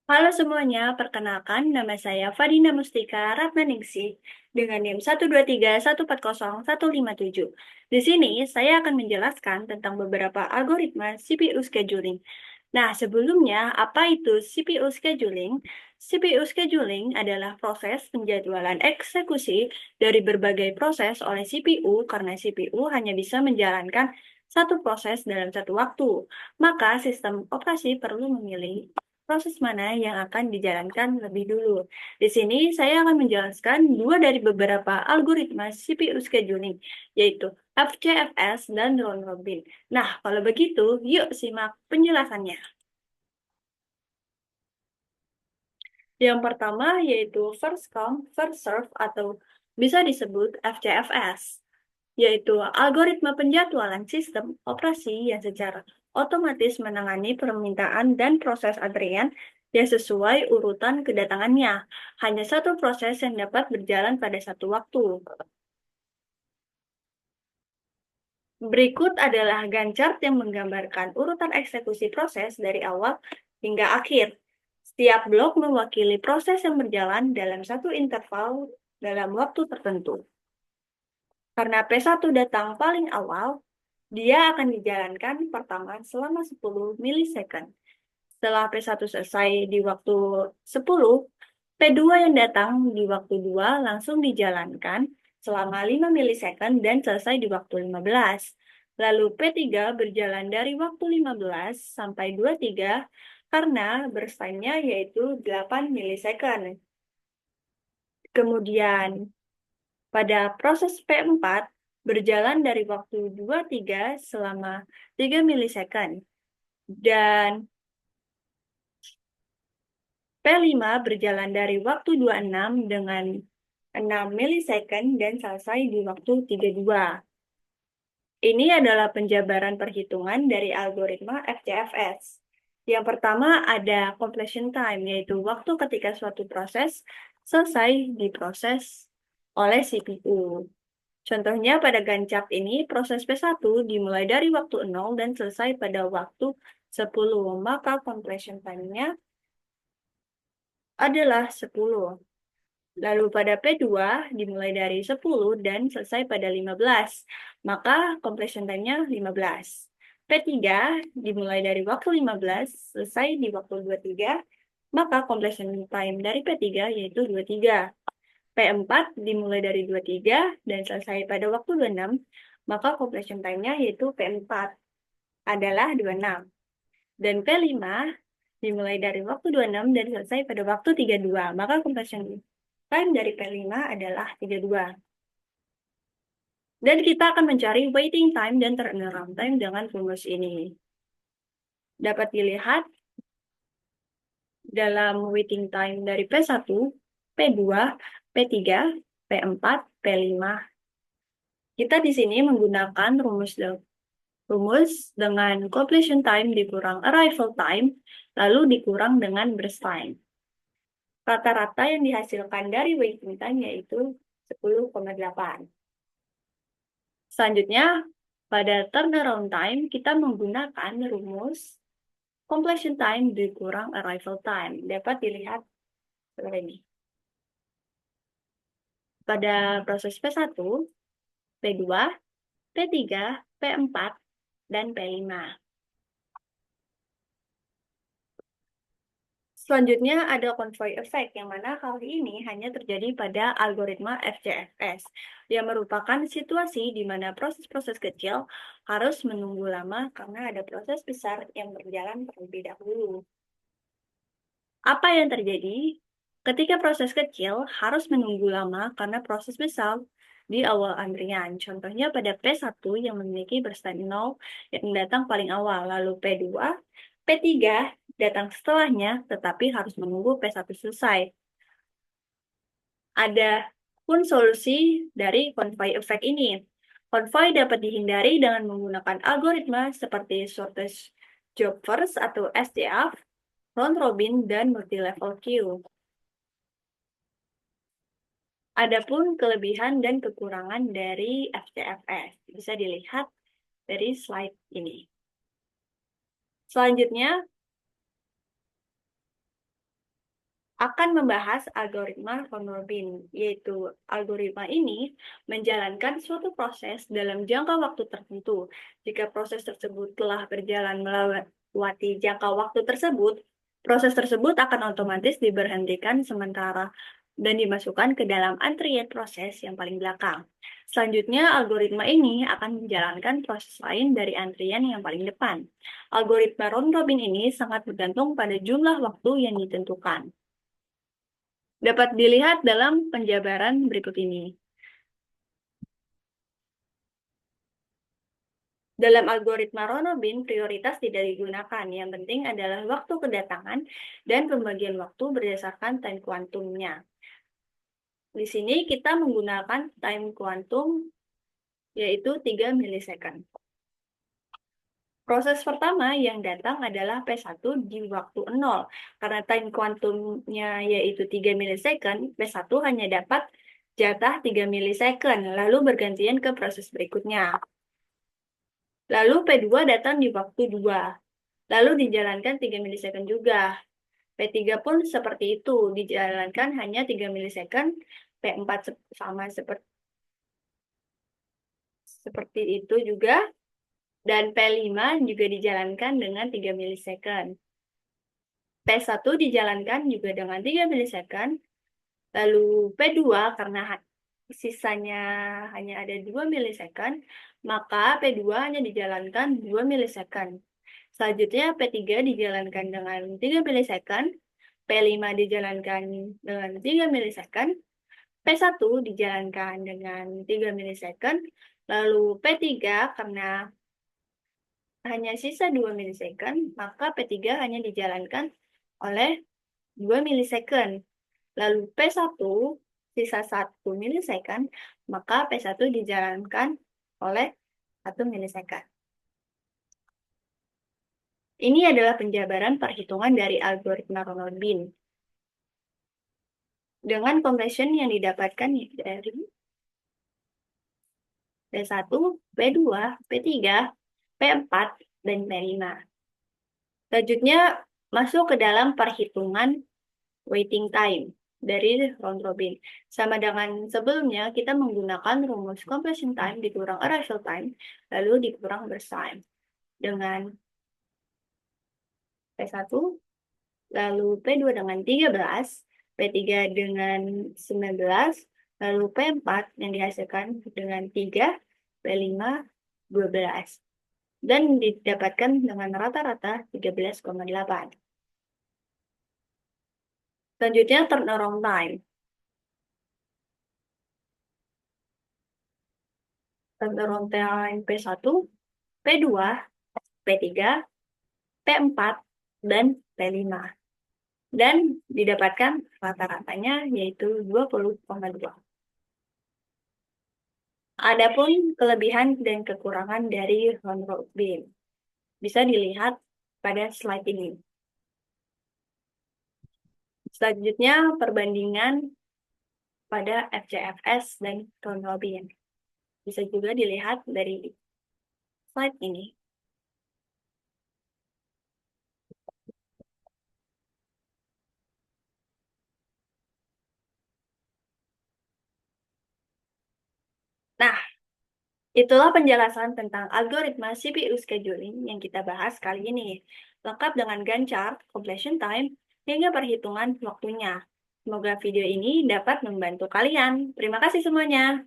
Halo semuanya, perkenalkan nama saya Fadina Mustika Ratnaningsih dengan NIM 123140157. Di sini saya akan menjelaskan tentang beberapa algoritma CPU scheduling. Nah, sebelumnya apa itu CPU scheduling? CPU scheduling adalah proses penjadwalan eksekusi dari berbagai proses oleh CPU karena CPU hanya bisa menjalankan satu proses dalam satu waktu. Maka sistem operasi perlu memilih proses mana yang akan dijalankan lebih dulu. Di sini saya akan menjelaskan dua dari beberapa algoritma CPU scheduling, yaitu FCFS dan round robin. Nah, kalau begitu, yuk simak penjelasannya. Yang pertama yaitu first come, first serve atau bisa disebut FCFS, yaitu algoritma penjadwalan sistem operasi yang secara otomatis menangani permintaan dan proses antrian yang sesuai urutan kedatangannya. Hanya satu proses yang dapat berjalan pada satu waktu. Berikut adalah gantt chart yang menggambarkan urutan eksekusi proses dari awal hingga akhir. Setiap blok mewakili proses yang berjalan dalam satu interval dalam waktu tertentu. Karena P1 datang paling awal, dia akan dijalankan pertama selama 10 milisecond. Setelah P1 selesai di waktu 10, P2 yang datang di waktu 2 langsung dijalankan selama 5 milisecond dan selesai di waktu 15. Lalu P3 berjalan dari waktu 15 sampai 23 karena burst time-nya yaitu 8 milisecond. Kemudian pada proses P4 berjalan dari waktu 23 selama 3 milisecond. Dan P5 berjalan dari waktu 26 dengan 6 milisecond dan selesai di waktu 32. Ini adalah penjabaran perhitungan dari algoritma FCFS. Yang pertama ada completion time, yaitu waktu ketika suatu proses selesai diproses oleh CPU. Contohnya pada gantt chart ini, proses P1 dimulai dari waktu 0 dan selesai pada waktu 10, maka completion time-nya adalah 10. Lalu pada P2 dimulai dari 10 dan selesai pada 15, maka completion time-nya 15. P3 dimulai dari waktu 15, selesai di waktu 23, maka completion time dari P3 yaitu 23. P4 dimulai dari 23 dan selesai pada waktu 26, maka completion time-nya yaitu P4 adalah 26. Dan P5 dimulai dari waktu 26 dan selesai pada waktu 32, maka completion time dari P5 adalah 32. Dan kita akan mencari waiting time dan turnaround time dengan rumus ini. Dapat dilihat dalam waiting time dari P1, P2, P3, P4, P5. Kita di sini menggunakan rumus dengan completion time dikurang arrival time, lalu dikurang dengan burst time. Rata-rata yang dihasilkan dari waiting time yaitu 10,8. Selanjutnya, pada turnaround time, kita menggunakan rumus completion time dikurang arrival time. Dapat dilihat seperti ini. Pada proses P1, P2, P3, P4, dan P5. Selanjutnya ada convoy effect, yang mana hal ini hanya terjadi pada algoritma FCFS, yang merupakan situasi di mana proses-proses kecil harus menunggu lama karena ada proses besar yang berjalan terlebih dahulu. Apa yang terjadi ketika proses kecil harus menunggu lama karena proses besar di awal antrian? Contohnya pada P1 yang memiliki burst time 0 yang datang paling awal, lalu P2, P3 datang setelahnya tetapi harus menunggu P1 selesai. Ada pun solusi dari convoy effect ini. Convoy dapat dihindari dengan menggunakan algoritma seperti shortest job first atau SJF, round robin, dan multi-level queue. Adapun kelebihan dan kekurangan dari FCFS bisa dilihat dari slide ini. Selanjutnya, akan membahas algoritma von Neumann, yaitu algoritma ini menjalankan suatu proses dalam jangka waktu tertentu. Jika proses tersebut telah berjalan melewati jangka waktu tersebut, proses tersebut akan otomatis diberhentikan sementara dan dimasukkan ke dalam antrian proses yang paling belakang. Selanjutnya, algoritma ini akan menjalankan proses lain dari antrian yang paling depan. Algoritma round robin ini sangat bergantung pada jumlah waktu yang ditentukan. Dapat dilihat dalam penjabaran berikut ini. Dalam algoritma round robin, prioritas tidak digunakan. Yang penting adalah waktu kedatangan dan pembagian waktu berdasarkan time kuantumnya. Di sini kita menggunakan time kuantum yaitu 3 milisecond. Proses pertama yang datang adalah P1 di waktu 0. Karena time kuantumnya yaitu 3 milisecond, P1 hanya dapat jatah 3 milisecond, lalu bergantian ke proses berikutnya. Lalu P2 datang di waktu 2, lalu dijalankan 3 milisecond juga. P3 pun seperti itu, dijalankan hanya 3 milisecond, P4 sama seperti itu juga, dan P5 juga dijalankan dengan 3 milisecond. P1 dijalankan juga dengan 3 milisecond, lalu P2 karena sisanya hanya ada 2 milisecond, maka P2 hanya dijalankan 2 milisecond. Selanjutnya P3 dijalankan dengan 3 milisecond, P5 dijalankan dengan 3 milisecond, P1 dijalankan dengan 3 milisecond, lalu P3 karena hanya sisa 2 milisecond, maka P3 hanya dijalankan oleh 2 milisecond. Lalu P1 sisa 1 milisecond, maka P1 dijalankan oleh 1 milisecond. Ini adalah penjabaran perhitungan dari algoritma Ronald-Bean. Dengan completion yang didapatkan dari P1, P2, P3, P4, dan P5. Selanjutnya masuk ke dalam perhitungan waiting time dari round robin. Sama dengan sebelumnya, kita menggunakan rumus completion time dikurang arrival time, lalu dikurang burst time. Dengan P1, lalu P2 dengan 13, P3 dengan 19, lalu P4 yang dihasilkan dengan 3, P5, 12. Dan didapatkan dengan rata-rata 13,8. Selanjutnya turnaround time. Turnaround time P1, P2, P3, P4, dan P5. Dan didapatkan rata-ratanya yaitu 20,2. Adapun kelebihan dan kekurangan dari round robin bisa dilihat pada slide ini. Selanjutnya perbandingan pada FCFS dan round robin. Bisa juga dilihat dari slide ini. Nah, itulah penjelasan tentang algoritma CPU scheduling yang kita bahas kali ini, lengkap dengan Gantt chart, completion time, hingga perhitungan waktunya. Semoga video ini dapat membantu kalian. Terima kasih semuanya.